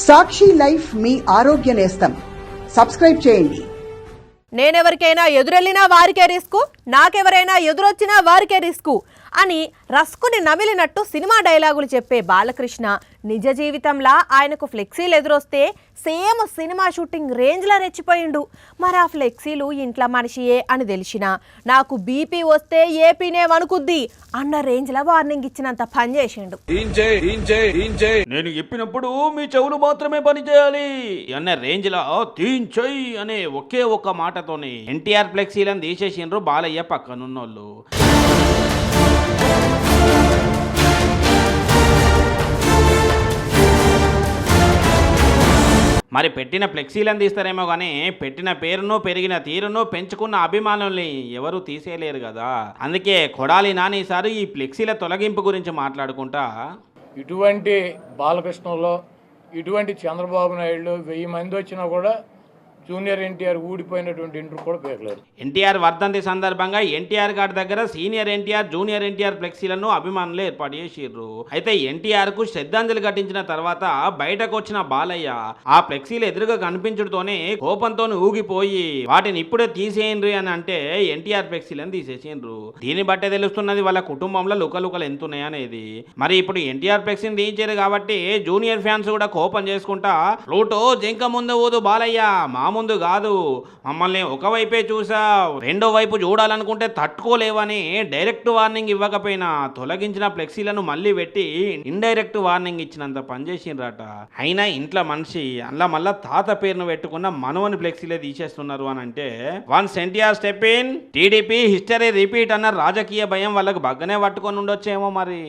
సాక్షి life మీ ఆరోగ్య నేస్తం. Subscribe చేయండి. నేనెవరికైనా ఎదురెళ్ళినా వారికే రిస్కు, నాకెవరైనా ఎదురొచ్చినా వారికే రిస్కు అని రస్కుని నమిలినట్టు సినిమా డైలాగులు చెప్పే బాలకృష్ణ నిజ జీవితంలా ఆయనకు ఫ్లెక్సీలు ఎదురొస్తే సేమ్ సినిమా షూటింగ్ రేంజ్లా రెచ్చిపోయిండు. మరి ఆ ఫ్లెక్సీలు ఇంట్లో మనిషియే అని తెలిసినా నాకు బీపీ వస్తే ఏపీనే వణుకుద్ది అన్న రేంజ్లా వార్నింగ్ ఇచ్చినంత పని చేసిండు. నేను చెప్పినప్పుడు మీ చెవులు మాత్రమే పని చేయాలి అన్న రేంజ్ లా తీంచై అనే ఒకే ఒక్క మాటతోని ఎన్టీఆర్ ఫ్లెక్సీలను తీసేసిండ్రు బాలయ్య పక్కనున్నోళ్ళు. మరి పెట్టిన ఫ్లెక్సీలను తీస్తారేమో కానీ పెట్టిన పేరును పెరిగిన తీరును పెంచుకున్న అభిమానుల్ని ఎవరు తీసేయలేరు కదా. అందుకే కొడాలి నాని సారు ఈ ఫ్లెక్సీల తొలగింపు గురించి మాట్లాడుకుంటా, ఇటువంటి బాలకృష్ణలో ఇటువంటి చంద్రబాబు నాయుడు 1000 మంది వచ్చినా కూడా జూనియర్ ఎన్టీఆర్ ఊడిపోయినటువంటి ఇంటర్ కూడా పేర్లేదు. ఎన్టీఆర్ వర్ధంతి సందర్భంగా ఎన్టీఆర్ గారి దగ్గర సీనియర్ ఎన్టీఆర్ జూనియర్ ఎన్టీఆర్ ఫ్లెక్సీలను అభిమానులు ఏర్పాటు చేసిర్రు. అయితే ఎన్టీఆర్ కు శ్రద్ధాంజలి ఘటించిన తర్వాత బయటకు వచ్చిన బాలయ్య ఆ ఫ్లెక్సీలు ఎదురుగా కనిపించడంతోనే కోపంతో ఊగిపోయి వాటిని ఇప్పుడే తీసేయండ్రి అని అంటే ఎన్టీఆర్ ఫ్లెక్సీలను తీసేసిండ్రు. దీన్ని బట్టే తెలుస్తున్నది వాళ్ళ కుటుంబంలో లుకలుకలు ఎంతున్నాయి అనేది. మరి ఇప్పుడు ఎన్టీఆర్ ఫ్లెక్సీని తీయించారు కాబట్టి జూనియర్ ఫ్యాన్స్ కూడా కోపం చేసుకుంటా ప్లూటో జింక ముందు ఊదు బాలయ్య మా ముందు కాదు, మమ్మల్ని ఒకవైపే చూసావు, రెండో వైపు చూడాలనుకుంటే తట్టుకోలేవని డైరెక్ట్ వార్నింగ్ ఇవ్వకపోయినా తొలగించిన ఫ్లెక్సీలను మళ్ళీ పెట్టి ఇండైరెక్ట్ వార్నింగ్ ఇచ్చినంత పనిచేసిండ్రట. అయినా ఇంట్లో మనిషి అందులో మళ్ళా తాత పేరును పెట్టుకున్న మనవని ఫ్లెక్సీలే తీసేస్తున్నారు అని అంటే once NTR step in TDP history repeat అన్న రాజకీయ భయం వాళ్ళకు బగ్గనే పట్టుకొని ఉండొచ్చేమో మరి.